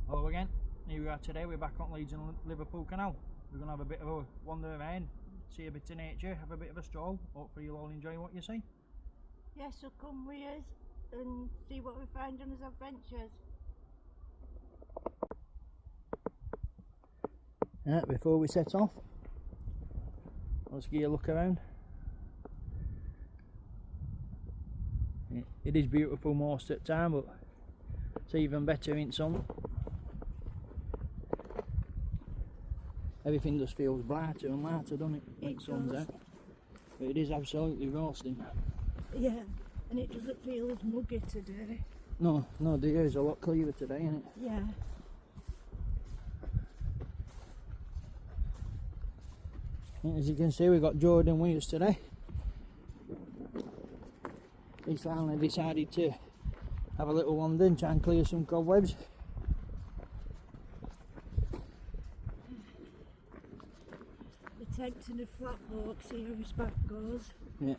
Hello again, here we are today, we're back on Leeds and Liverpool canal. We're going to have a bit of a wander around, see a bit of nature, have a bit of a stroll. Hopefully you'll all enjoy what you see. Yes, so come with us and see what we find on his adventures. Yeah, before we set off, let's give you a look around. It is beautiful most of the time, but it's even better in sun. Everything just feels brighter and lighter, doesn't it, when the sun's out? But it is absolutely roasting. Yeah, and it doesn't feel as muggy today. No, the air's a lot clearer today, isn't it? Yeah. As you can see, we've got Jordan with us today. He finally decided to have a little wander and try and clear some cobwebs. Attempting a flat walk, see how his back goes. Yeah.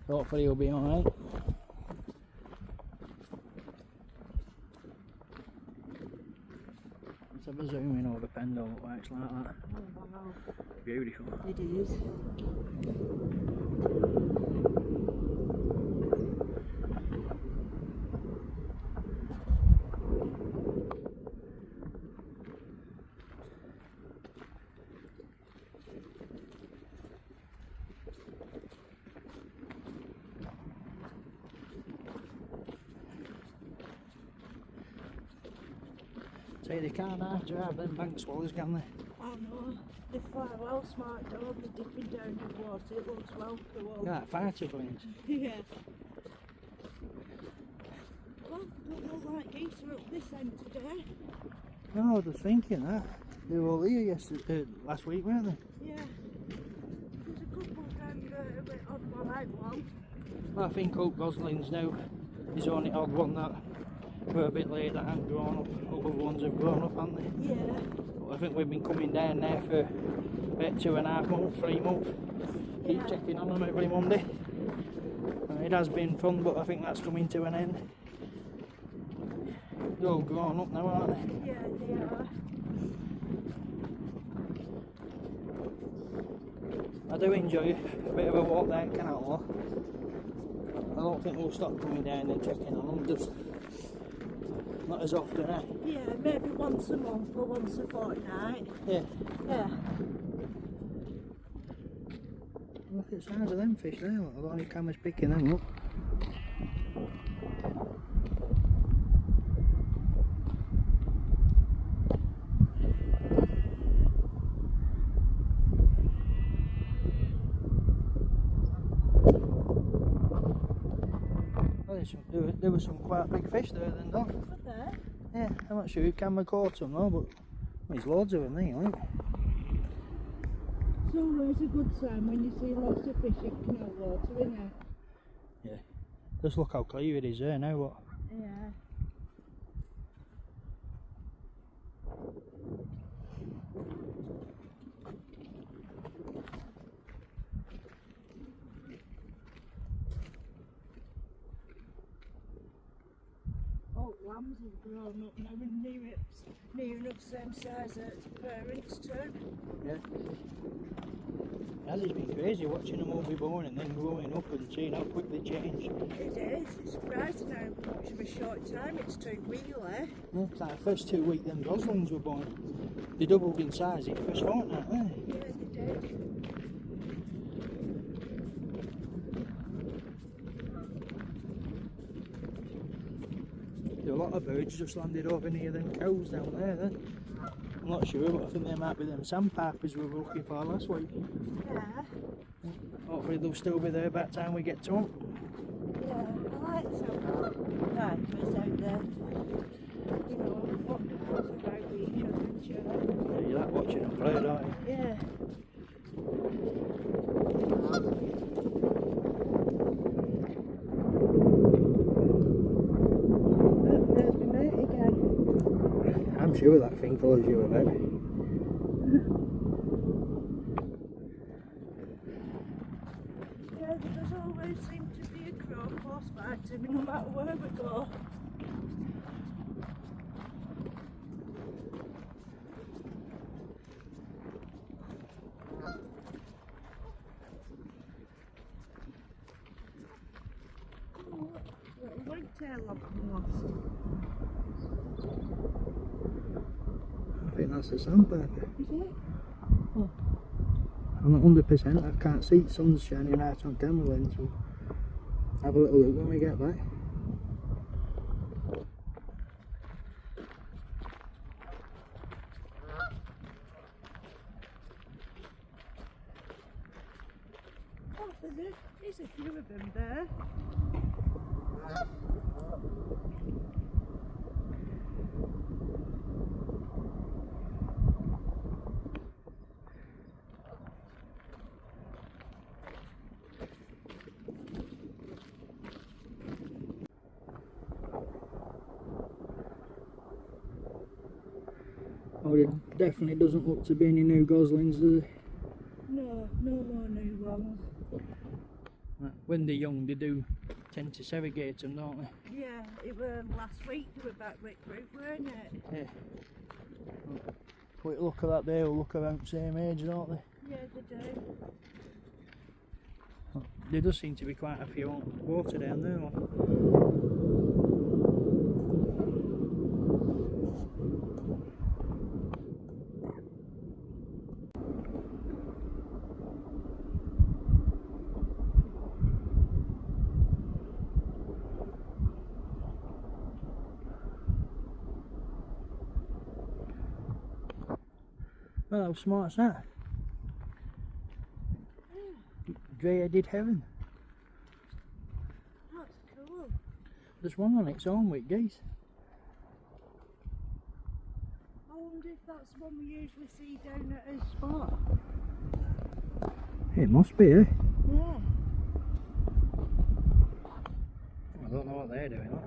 Hopefully he'll be alright. Let's have a zoom in over Pendle, look like it's like that. Oh wow. Beautiful. It is. See, they can't half drive them bank swallows, can they? I know. They fly well smart dog, they're dipping down the water, it looks well cool. Yeah, fighter planes. Yeah. Well, don't look like geese are up this end today. No, I was thinking that. They were all here yesterday, last week, weren't they? Yeah. There's a couple down there, a bit odd one out one. Well, I think Oak Gosling's now is the only odd one that were a bit late that haven't grown up. Other ones have grown up, haven't they? Yeah. But I think we've been coming down there for about 2.5 months, 3 months. Keep Yeah. checking on them every Monday. It has been fun, but I think that's coming to an end. They're all grown up now, aren't they? Yeah, they are. I do enjoy a bit of a walk down canal though. I don't think we'll stop coming down and checking on them, just not as often, eh? Yeah, maybe once a month or once a fortnight. Yeah. Yeah. Look at the size of them fish there, look. I've only camera's picking them up. Well, there were some quite big fish there then, though. Were there? Yeah, I'm not sure who camera caught them though, but there's loads of them there, I think. It's always a good sign when you see lots of fish in canal water, isn't it? Yeah. Just look how clear it is there now, what? Yeah. Oh, lambs have grown up now and near enough same size as parents too. Yeah. It's been crazy watching them all be born and then growing up and seeing how quick they change. It is, it's surprising how much of a short time it's took really. Yeah, it's like the first 2 weeks them goslings were born. They doubled in size in the first fortnight, didn't they? Yeah, they did. There were a lot of birds just landed over near them cows down there then. I'm not sure, but I think they might be them sandpipers we were looking for last week. Yeah. Hopefully they'll still be there by the time we get to them. Yeah, I like some pipers out there. You know, what about each other and each other. Yeah, you like watching them play, don't you? Yeah. There's my mate again. I'm sure that thing follows you about. Yeah, there does always seem to be a crow close by to me no matter where we go. still haven't been lost. I think that's a sandpiper. Is it? Oh. I'm not 100%, I can't see, sun's shining right on camera lens, so have a little look when we get back. Oh, there's a few of them there. Oh, it definitely doesn't look to be any new goslings, does it? No, no more new ones. When they're young, they do tend to segregate them, don't they? Yeah, it was last week they were back with group, weren't it? Yeah. Quick look at that, they all look around the same age, don't they? Yeah, they do. There does seem to be quite a few on water down there. Well, how smart's that? Grey-headed heron. That's cool. There's one on its own with geese. I wonder if that's the one we usually see down at a spot. It must be, eh? Yeah. I don't know what they're doing.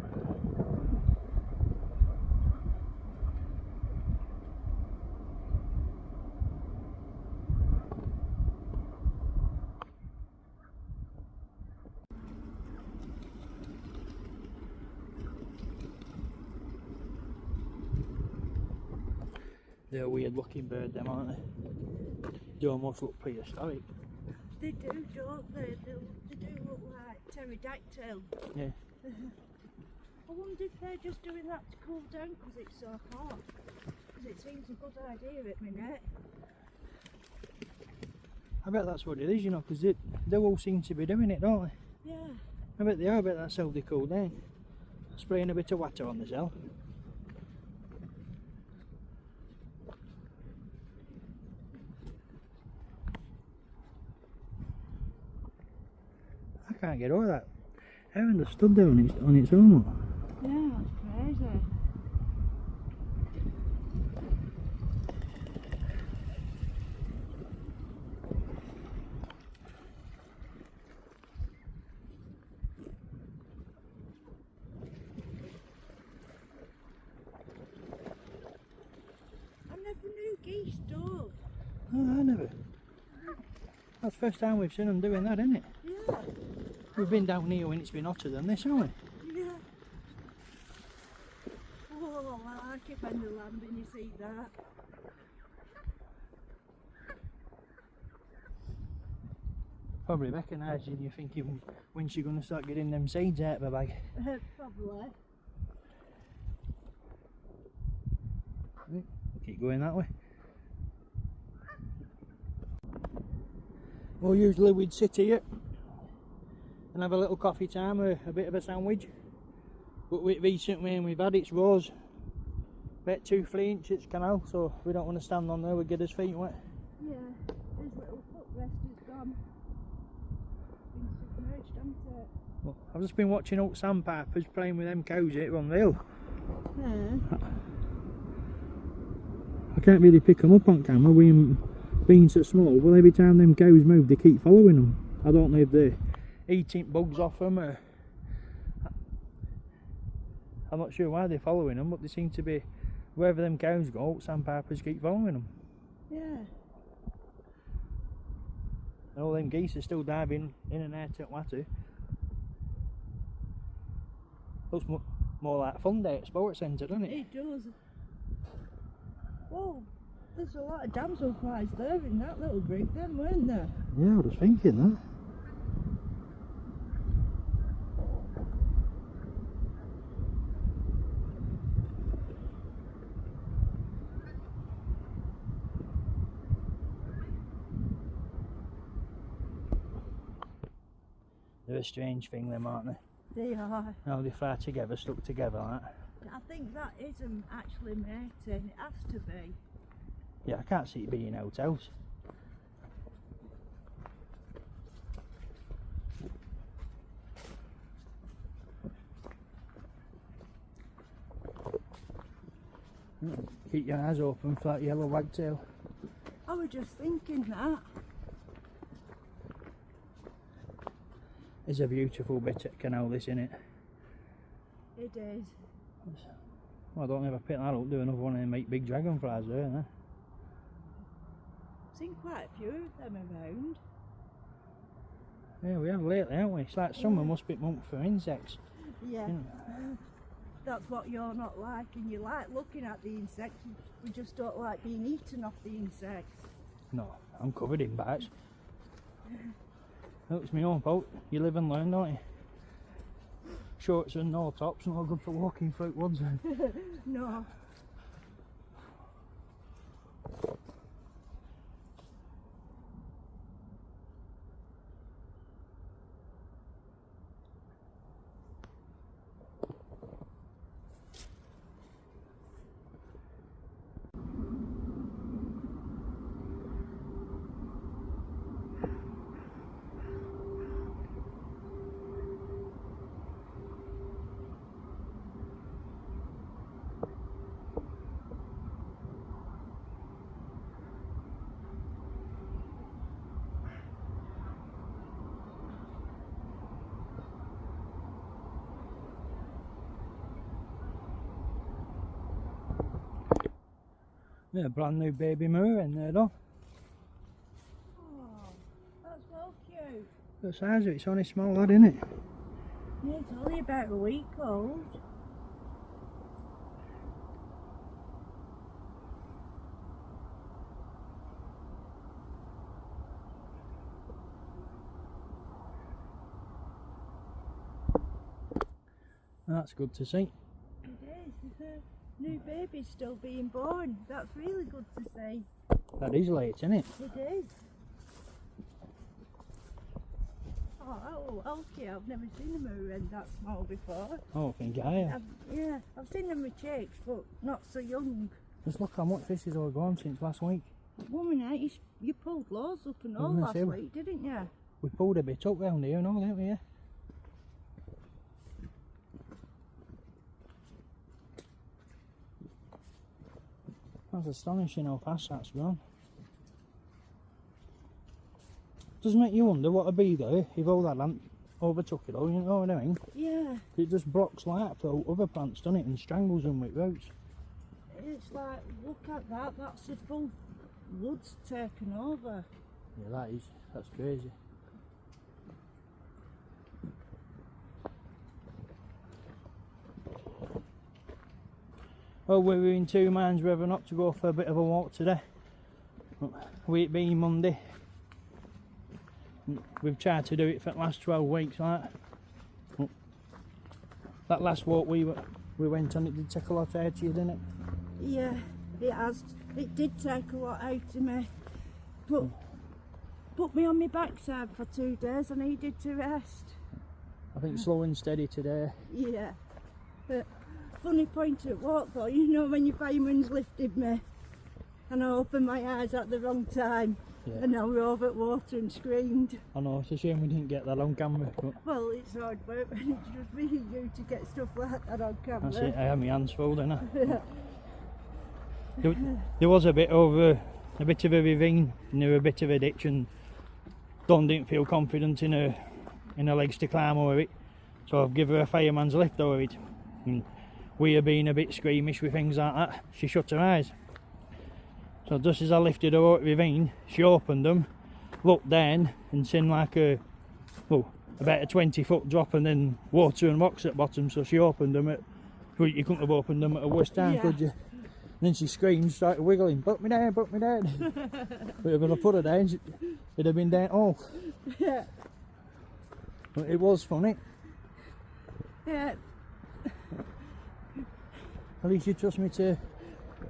They're a weird looking bird, them, aren't they? They almost look prehistoric. They do, don't they? They do look like pterodactyl. Yeah. I wonder if they're just doing that to cool down because it's so hot. Because it seems a good idea at the minute. I bet that's what it is, you know, because they all seem to be doing it, don't they? Yeah. I bet they are, I bet that's how they cool down. Spraying a bit of water on themselves. I can't get over that. Heron just stood there on its own. Yeah, that's crazy. I never knew geese dove. Oh, I never. That's the first time we've seen them doing that, isn't it? Yeah. We've been down here when it's been hotter than this, haven't we? Yeah. Oh, I like it when they land and you see that. Probably recognising you, thinking when's she going to start getting them seeds out of her bag. Probably. Keep going that way. Well, usually we'd sit here and have a little coffee time or a bit of a sandwich, but with recent rain we've had, it's rose about 2-3 inches, it's canal, so we don't want to stand on there, we'd get his feet wet. Yeah, his little footrest is gone. Been submerged, hasn't it? Well, I've just been watching old sandpipers playing with them cows here on the hill. Yeah. I can't really pick them up on camera, we being so small, but every time them cows move they keep following them. I don't know if they're eating bugs off them or... I'm not sure why they're following them, but they seem to be, wherever them cows go, sandpipers keep following them. Yeah. And all them geese are still diving in and out at water. Looks more like a fun day at Sports Centre, doesn't it? It does. Whoa, there's a lot of damselflies there in that little group then, weren't there? Yeah, I was thinking that. They're a strange thing, them, aren't they? They are. How they fly together, stuck together like that. I think that isn't actually mating. It has to be. Yeah, I can't see it being out else. Keep your eyes open for that yellow wagtail. I was just thinking that. It's a beautiful bit of canal, this, isn't it? It is. Well, I don't ever pick that up, do another one of them big dragonflies there, huh? I've seen quite a few of them around. Yeah, we have lately, haven't we? It's like summer must be month for insects. Yeah. Isn't That's what you're not like, and you like looking at the insects. We just don't like being eaten off the insects. No, I'm covered in bites. Oh, it's my own fault. You live and learn, don't you? Shorts and no tops, not good for walking through woods. No. Yeah, brand new baby moor in there though. Oh, that's so cute. The size of it's only small lad, isn't it? Yeah, it's only about a week old. That's good to see. It is. The new baby's still being born. That's really good to see. That is late, isn't it? It is. Oh, okay. I've never seen a moor hen that small before. Oh, I think I have. Yeah, I've seen them with chicks, but not so young. Just look how much this has all gone since last week. Woman, you pulled loads up and all gonna last say, week, didn't you? We pulled a bit up round here and all, didn't we? Yeah. That's astonishing how fast that's gone. Doesn't make you wonder what would be there if all that land overtook it all, you know what I mean? Yeah. It just blocks light for other plants, doesn't it, and strangles them with roots. It's like, look at that, that's the full woods taken over. Yeah, that's crazy. Well, we were in two minds whether or not to go for a bit of a walk today. With it being Monday, we've tried to do it for the last 12 weeks, like. That last walk we went on, it did take a lot out of you, didn't it? Yeah, it has. It did take a lot out of me. But put me on my backside for 2 days. I needed to rest. I think slow and steady today. Yeah. Funny point at walk though, you know when your fireman's lifted me and I opened my eyes at the wrong time, Yeah. and I rove at water and screamed. I know, it's a shame we didn't get that on camera, but Well, it's hard work when it's just me and you to get stuff like that on camera. that's it, I had my hands full, didn't I? There was a bit of a ravine near a bit of a ditch, and Dawn didn't feel confident in her legs to climb over it, so I've given her a fireman's lift over it. And we are being a bit squeamish with things like that, she shut her eyes. So just as I lifted her out of the ravine, she opened them, looked down and seen like about a 20-foot drop and then water and rocks at the bottom, so she opened them at, well, you couldn't have opened them at a worse time, Yeah. could you? And then she screamed, started wiggling, put me down, put me down. But if I'd have put her down, it'd have been down all. Yeah. But it was funny. Yeah. At least you trust me to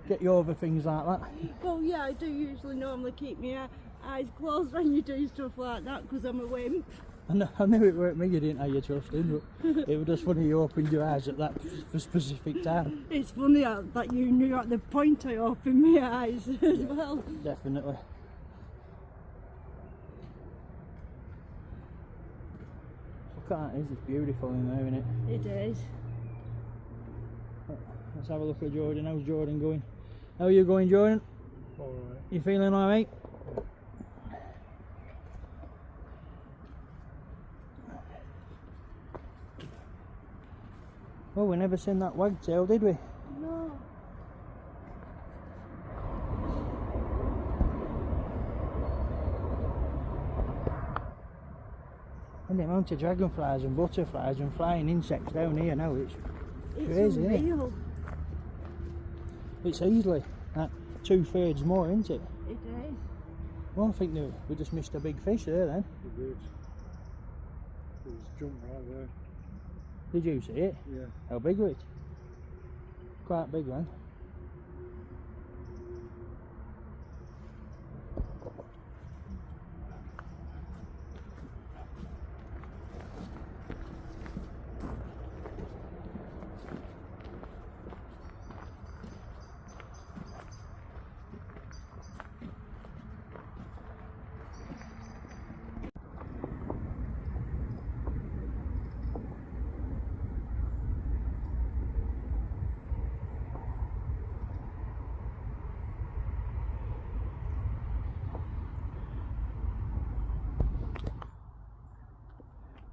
get you over things like that. Well, yeah, I do usually normally keep my eyes closed when you do stuff like that because I'm a wimp. I knew it weren't me you didn't have your trust in, but it was just funny you opened your eyes at that specific time. It's funny that you knew at the point I opened my eyes as well. Definitely. Look at that, it's beautiful in there, isn't it? It is. Let's have a look at Jordan. How's Jordan going? How are you going, Jordan? Alright. You feeling alright? Oh, we never seen that wagtail, did we? No. And the amount of dragonflies and butterflies and flying insects down here now, it's It's crazy, isn't it? unreal. It's easily like 2/3 more, isn't it? It is. Well, I think we just missed a big fish there then. It did. It was jumped right there. Did you see it? Yeah. How big was it? Quite big one.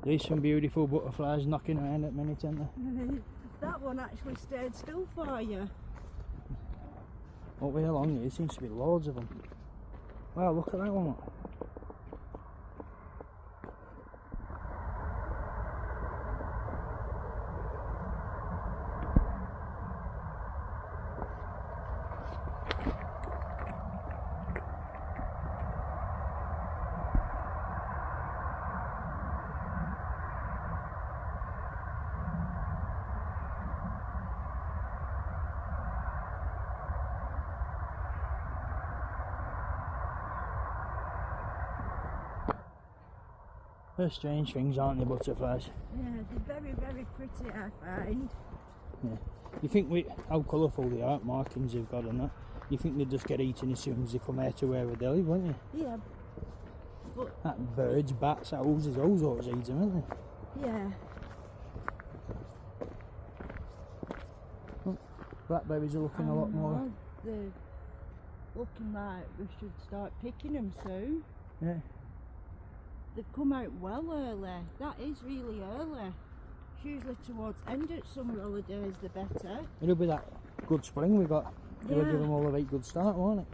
There's some beautiful butterflies knocking around at minute, aren't there? That one actually stayed still for you. Up here along here seems to be loads of them. Wow, look at that one. Look. They're strange things, aren't they, butterflies? Yeah, they're very, very pretty, I find. Yeah. You think with how colourful they are, markings they've got and that, you think they'd just get eaten as soon as they come here to where they live, wouldn't you? Yeah. But That birds, bats, owls, all sorts eat them, aren't they? yeah. Blackberries are looking a lot more. They're looking like we should start picking them soon. Yeah. They've come out well early. That is really early. It's usually towards end of summer holidays the better. It'll be that good spring we got. It'll Yeah. give them all a very good start, won't it?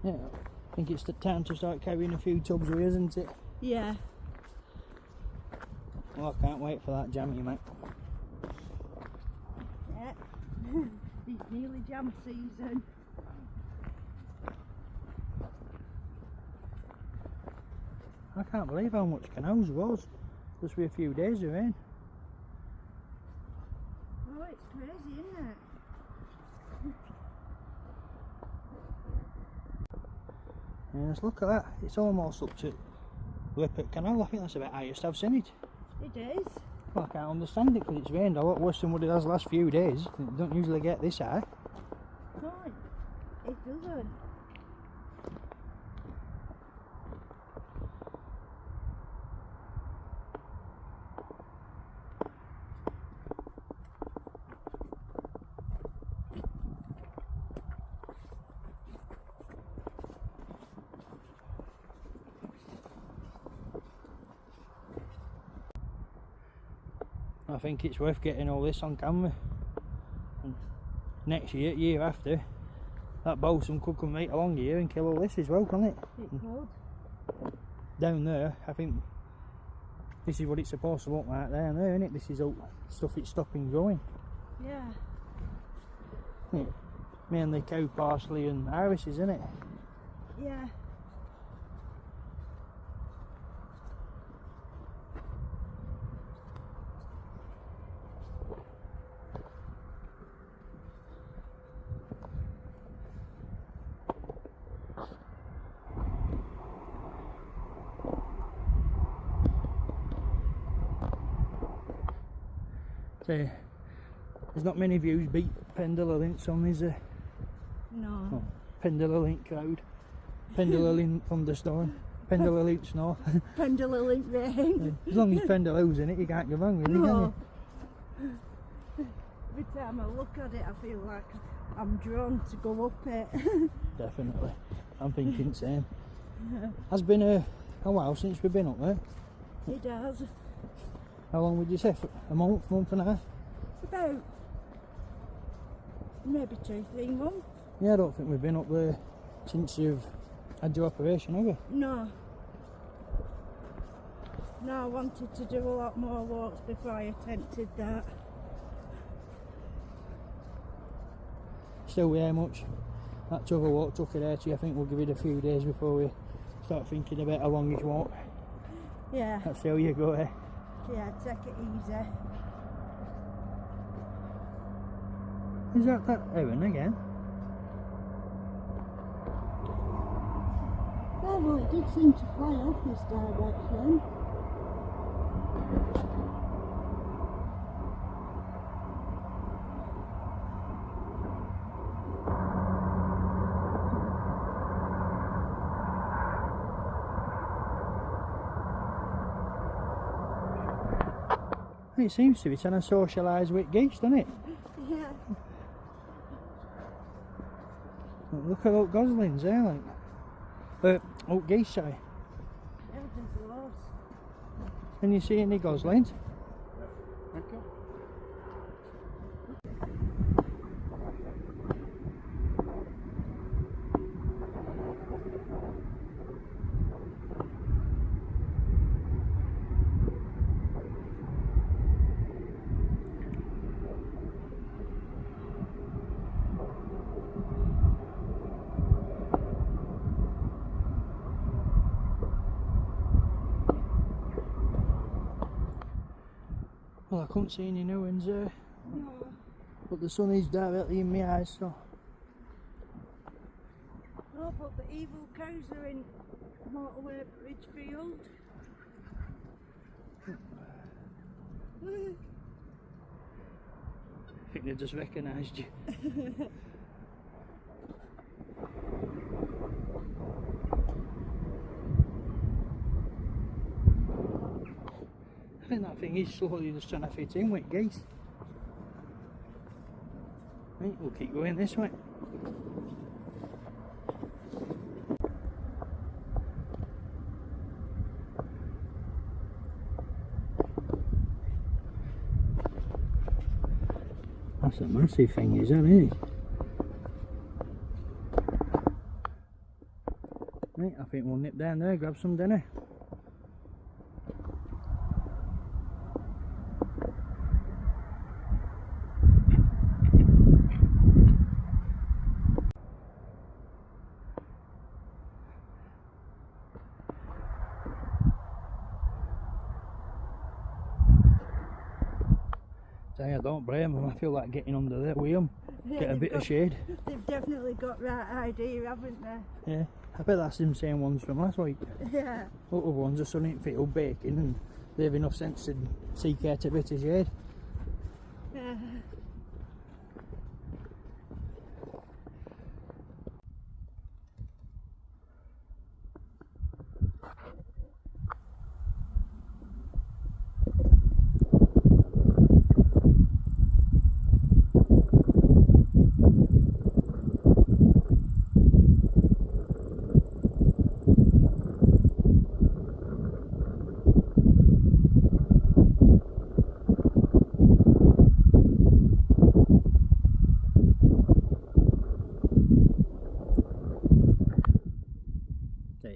Yeah, I think it's the time to start carrying a few tubs with, isn't it? Yeah. Well, I can't wait for that jammy, mate. Yeah. It's nearly jam season. I can't believe how much canals was just with a few days of rain. Oh, it's crazy, isn't it? Yes, look at that. It's almost up to Liverpool Canal. I think that's about the highest I've seen it. It is. Well, I can't understand it because it's rained a lot worse than what it has the last few days. It don't usually get this high. No, it doesn't. I think it's worth getting all this on camera. And next year, year after, that balsam could come right along here and kill all this as well, can't it? It could. Down there, I think this is what it's supposed to look like down there, isn't it? This is all stuff it's stopping growing. Yeah. Yeah. Mainly cow parsley and irises, isn't it? Yeah. There's not many views beat Pendler Links on, is there? No. Oh, Pendler Link crowd. Pendler Link thunderstorm. Pendler Link snow. Pendler Link rain. As long as Pendler's in it, you can't go wrong really, No. can you? Every time I look at it, I feel like I'm drawn to go up it. Definitely. I'm thinking same. Has been a while since we've been up there. It does. How long would you say? A month and a half? About maybe 2-3 months. Yeah, I don't think we've been up there since you've had your operation, have we? No. No, I wanted to do a lot more walks before I attempted that. Still, how much that other walk took it out to you? I think we'll give it a few days before we start thinking about a longish walk. Yeah. That's how you go, eh? Yeah, take it easy. Is that Erin again? Yeah, well, it did seem to fly off this direction. It seems to be trying to socialise with geese, doesn't it? Yeah. Look at old goslings there, like. Old geese, sorry. Yeah, there's loads. Can you see any goslings? Okay. Well, I couldn't see any new ones there, No. but the sun is directly in my eyes, so. Oh, but the evil cows are in Motorway Bridgefield. I think they just recognised you. I think that thing is slowly just trying to fit in with geese. Right, we'll keep going this way. That's a massive thing, isn't it? Right, I think we'll nip down there, grab some dinner. I don't blame them. I feel like getting under there with them, Yeah, get a bit of shade. They've definitely got right idea, haven't they? Yeah, I bet that's them same ones from last week. Yeah. Other ones are sunning field baking and they have enough sense to seek out a bit of shade. Yeah.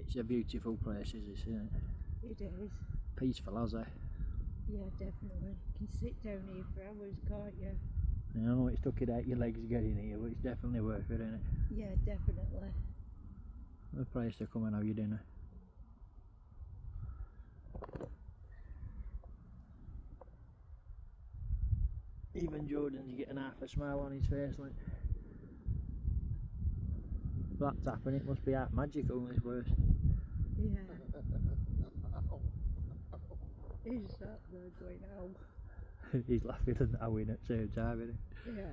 It's a beautiful place, isn't it? It is. Peaceful, as I. Yeah, definitely. You can sit down here for hours, can't you? I know it's took it out your legs getting here, but it's definitely worth it, isn't it? Yeah, definitely. A place to come and have your dinner. Even Jordan's getting half a smile on his face, like. If that's happening, it must be half magical in this place. Yeah. Is that they're going out? He's laughing and howling at the same time, isn't he? Yeah.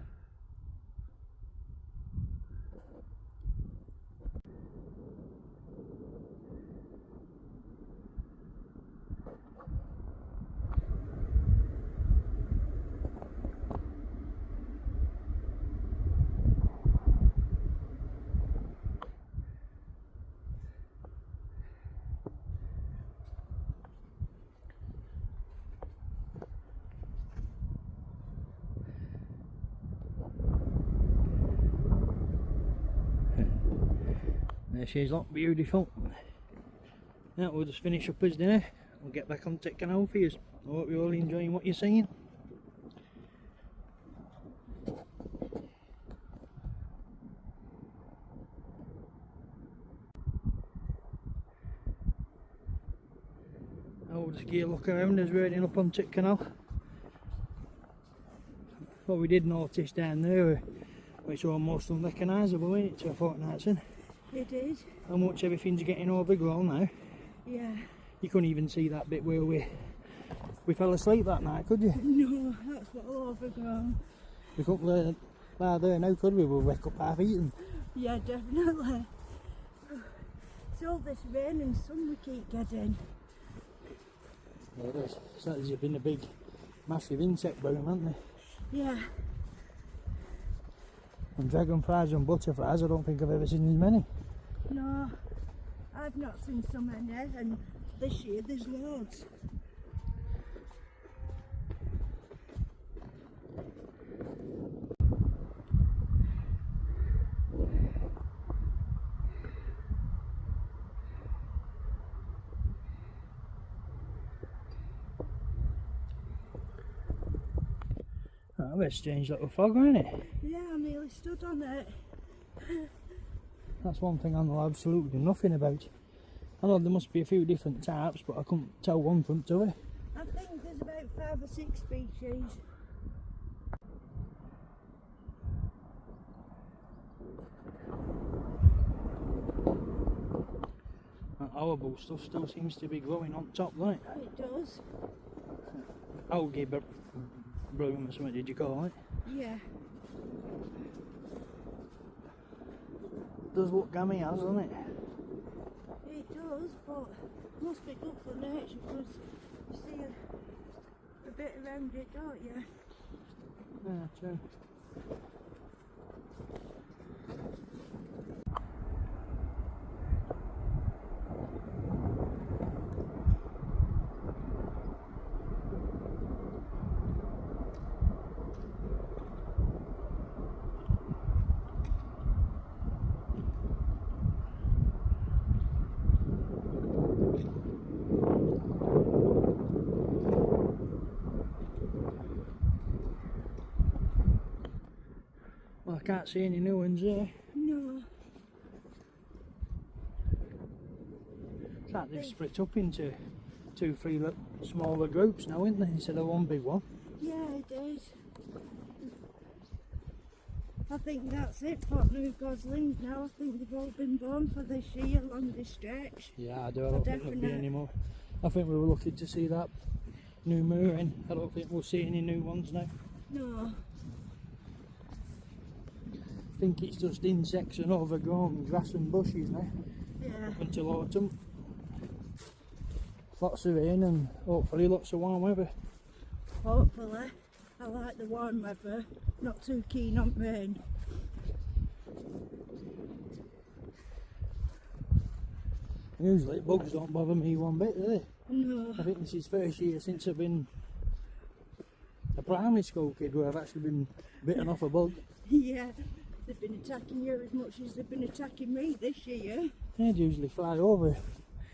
There she is, look, beautiful. Now we'll just finish up his dinner. We'll get back on to the canal for you. I hope you're all enjoying what you're seeing. I'll just give a look around as we're heading up onto the canal. What we did notice down there, it's almost unrecognisable, isn't it, to a fortnight's in? It is. How much everything's getting overgrown now. Yeah. You couldn't even see that bit where we fell asleep that night, could you? No, that's what all overgrown. We couldn't lie there now, could we? We'll wake up half eaten. Yeah, definitely. It's all this rain and sun we keep getting. Yeah, it is. It's like there's been a big, massive insect boom, hasn't there? Yeah. And dragonflies and butterflies, I don't think I've ever seen as many. No, I've not seen so many, and this year there's loads. Oh, a strange little fog, isn't it? Yeah, I nearly stood on it. That's one thing I know absolutely nothing about. I know there must be a few different types, but I couldn't tell one from two. I think there's about 5 or 6 species. That horrible stuff still seems to be growing on top, doesn't it? It does. Algae bloom or something, did you call it? Yeah. Does look gammy as, doesn't it? It does, but it must be good for nature because you see a bit around it, don't you? Yeah, true. Well, I can't see any new ones there. No. It's like they've split up into 2, 3 smaller groups now, isn't they, instead of one big one. Yeah, it is. I think that's it for new goslings now. I think they've all been born for this year, along this stretch. Yeah, I don't think there'll be any more. I think we were lucky to see that new mooring. I don't think we'll see any new ones now. No. I think it's just insects and overgrown grass and bushes now Yeah. until autumn. Lots of rain and hopefully lots of warm weather. Hopefully. I like the warm weather. Not too keen on rain. Usually bugs don't bother me one bit, do they? No. I think this is the first year since I've been a primary school kid where I've actually been bitten off a bug. Yeah. They've been attacking you as much as they've been attacking me this year. They'd usually fly over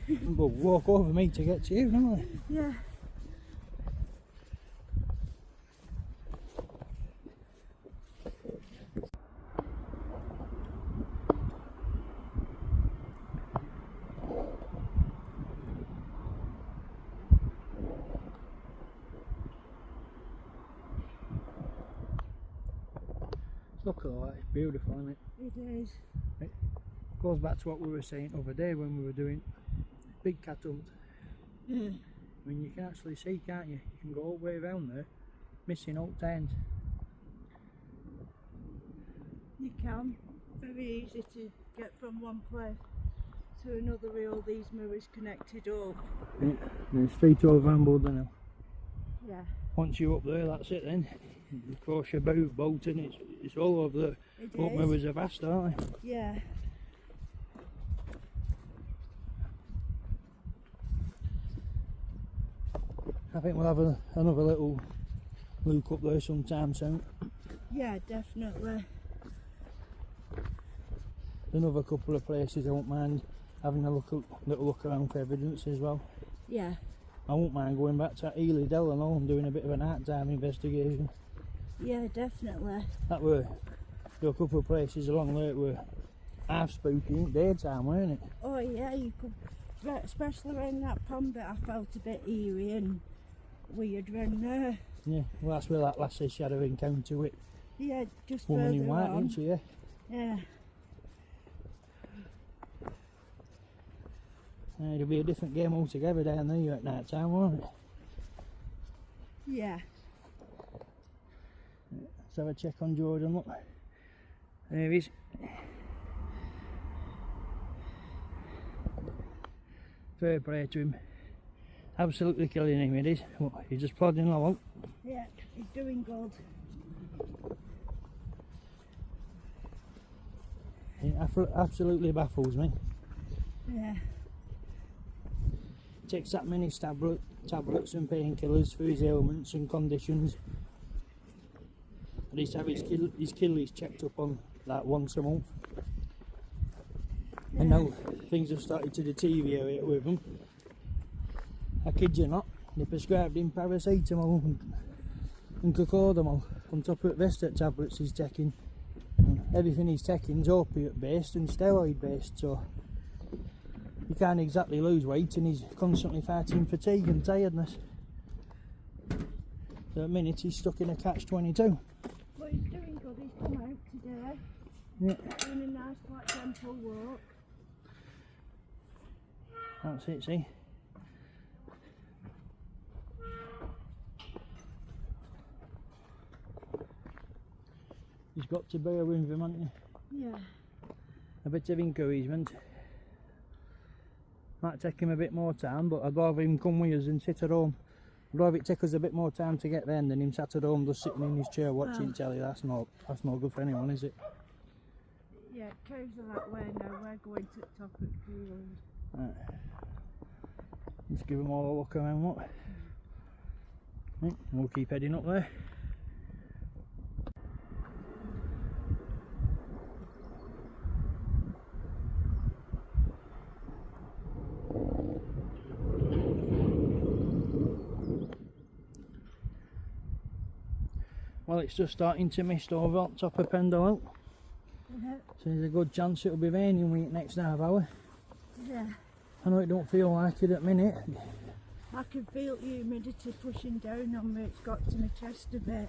and walk over me to get to you, don't they? Yeah. Look at that, it's beautiful, isn't it? It is. It goes back to what we were saying the other day when we were doing big cat hunt. Yeah. I mean, you can actually see, can't you? You can go all the way around there missing out times. You can. Very easy to get from one place to another with all these mirrors connected up. Yeah, then straight over Hambledon now. Yeah. Once you're up there, that's it then. Of course you're Bolton, it's all over there. It What is. mirrors are vast, aren't they? Yeah. I think we'll have another little look up there sometime soon. Yeah, definitely. Another couple of places I won't mind having a little look around for evidence as well. Yeah. I won't mind going back to Ely Dell and all and doing a bit of an art time investigation. Yeah, definitely. There were a couple of places along there that were half spooky in daytime, weren't it? Oh yeah, you could, especially in that pond bit, I felt a bit eerie and weird when Yeah, well that's where that lassie she had her encounter with yeah, just woman further in white, on. didn't she? Yeah. Yeah. It'll be a different game altogether down there at night time, won't it? Yeah. Let's have a check on Jordan, look. There he is. Fair play to him. Absolutely killing him, it is. He's just plodding along. Yeah, he's doing good. He absolutely baffles me. Yeah. Takes that many tablets and painkillers for his ailments and conditions. And he's have his kidneys checked up on that once a month. Yeah. And now things have started to deteriorate with him. I kid you not, they prescribed him paracetamol and cocodamol on top of the rest of the tablets he's taking. Everything he's taking is opiate based and steroid based, so he can't exactly lose weight and he's constantly fighting fatigue and tiredness. So at the minute he's stuck in a catch-22. But he's doing good, he's come out today. Yeah, Doing a nice quite gentle walk. that's it, see. He's got to bear with him, hasn't he? Yeah. A bit of encouragement. Might take him a bit more time, but I'd rather him come with us and sit at home. I'd rather it take us a bit more time to get there than him sat at home just sitting in his chair watching telly. That's not good for anyone, is it? Yeah, cows are that way now, we're going to the top of the field. Right. Let's give them all a look around, look. Right, we'll keep heading up there. Well, it's just starting to mist over on top of Pendle Hill. Yeah. So there's a good chance it'll be raining with it next half hour. Yeah. I know it don't feel like it at the minute. I can feel the humidity pushing down on me, it's got to my chest a bit.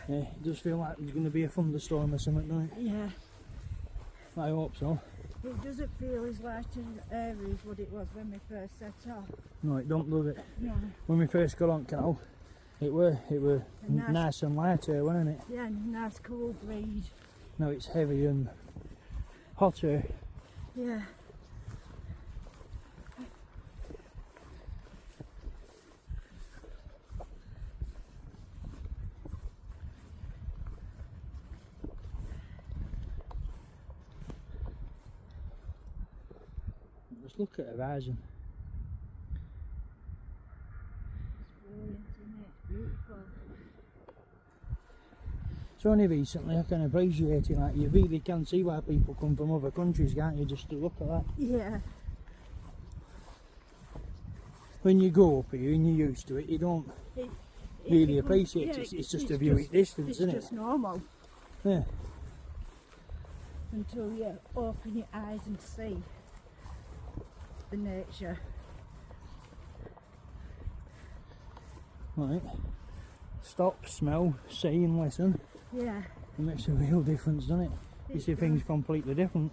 Yeah, it does feel like there's going to be a thunderstorm or something, doesn't it? Yeah. I hope so. It doesn't feel as light and airy as what it was when we first set off. No, it don't, does it? No. When we first got on canal, it were nice and light here, weren't it? Yeah, and nice cool breeze. Now it's heavy and hotter. Yeah. Just look at the horizon. It's brilliant, isn't it? It's beautiful. It's only recently I can appreciate it, like you really can see why people come from other countries, can't you, just to look at that. Yeah. When you go up here and you're used to it, you don't really appreciate yeah, it. It's just a view at distance, isn't it? It's just normal Yeah. until you open your eyes and see the nature. Right. Stop, smell, see and listen. Yeah. It makes a real difference, doesn't it? You It see does. things completely different.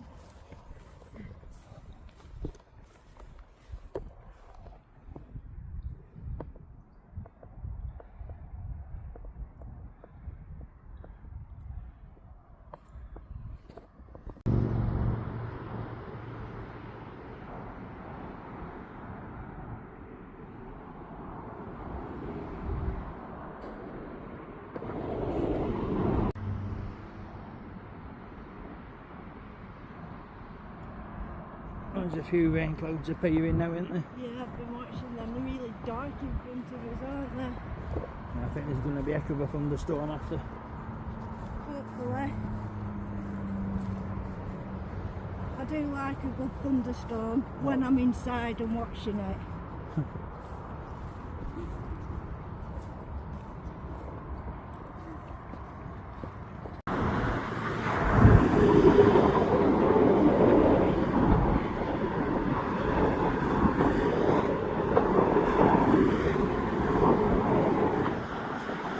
There's a few rain clouds appearing now, isn't there? Yeah, I've been watching them. They're really dark in front of us, aren't they? I think there's going to be a heck of a thunderstorm after. Hopefully. I do like a good thunderstorm when I'm inside and watching it.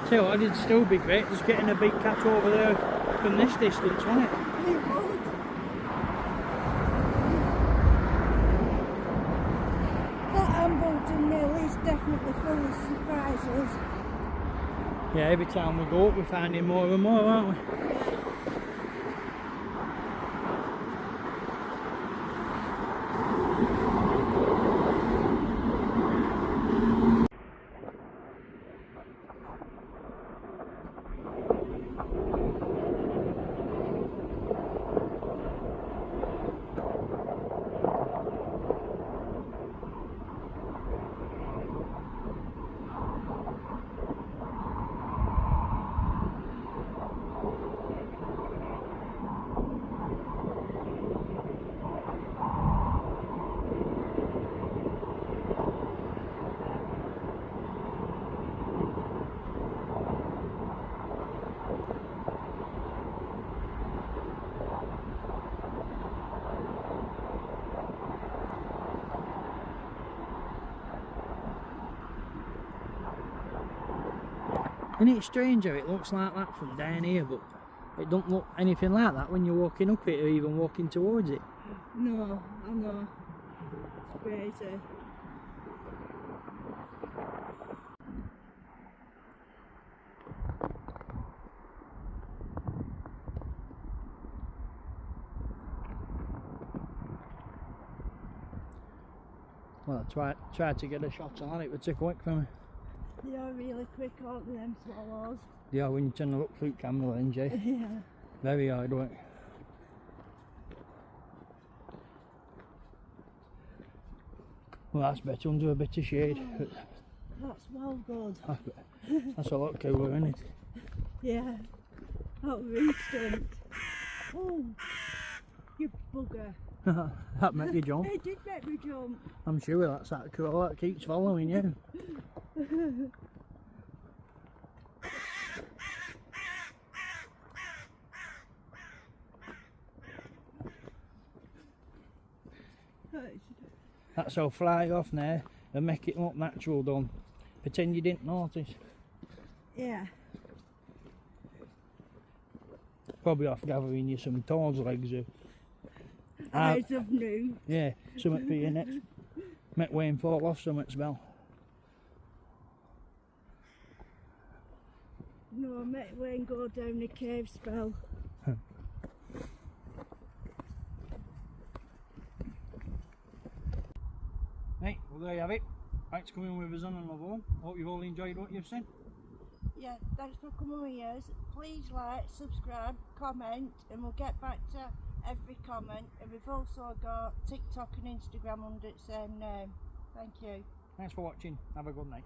Tell you what, it'd still be great just getting a big catch over there from this distance, wouldn't it? It would. That Hambledon Mill is definitely full of surprises. Yeah, every time we go up we're finding more and more, aren't we? Isn't it strange how it looks like that from down here, but it don't look anything like that when you're walking up it or even walking towards it? No, I know. It's crazy. Well, I tried to get a shot on it, but too quick for me. They are really quick, aren't they, them swallows? They are when you turn to look through camera lens, eh? Yeah. Very hard work. Well, that's better under a bit of shade. Oh, that's well good. That's a lot cooler, isn't it? Yeah. That recent. Oh, you bugger. That made you jump. It did make me jump. I'm sure that's that cool. That keeps following you. That's how fly off now and make it look natural done. Pretend you didn't notice. Yeah. Probably off gathering you some toad's legs or Eyes of new. yeah, something for your next. Make Wayne fall off something spell. No, make Wayne go down the cave spell. Right, well there you have it. Thanks for coming with us on another one. Hope you've all enjoyed what you've seen. Yeah, thanks for coming with us. Please like, subscribe, comment, and we'll get back to every comment. And we've also got TikTok and Instagram under the same name. Thank you. Thanks for watching. Have a good night.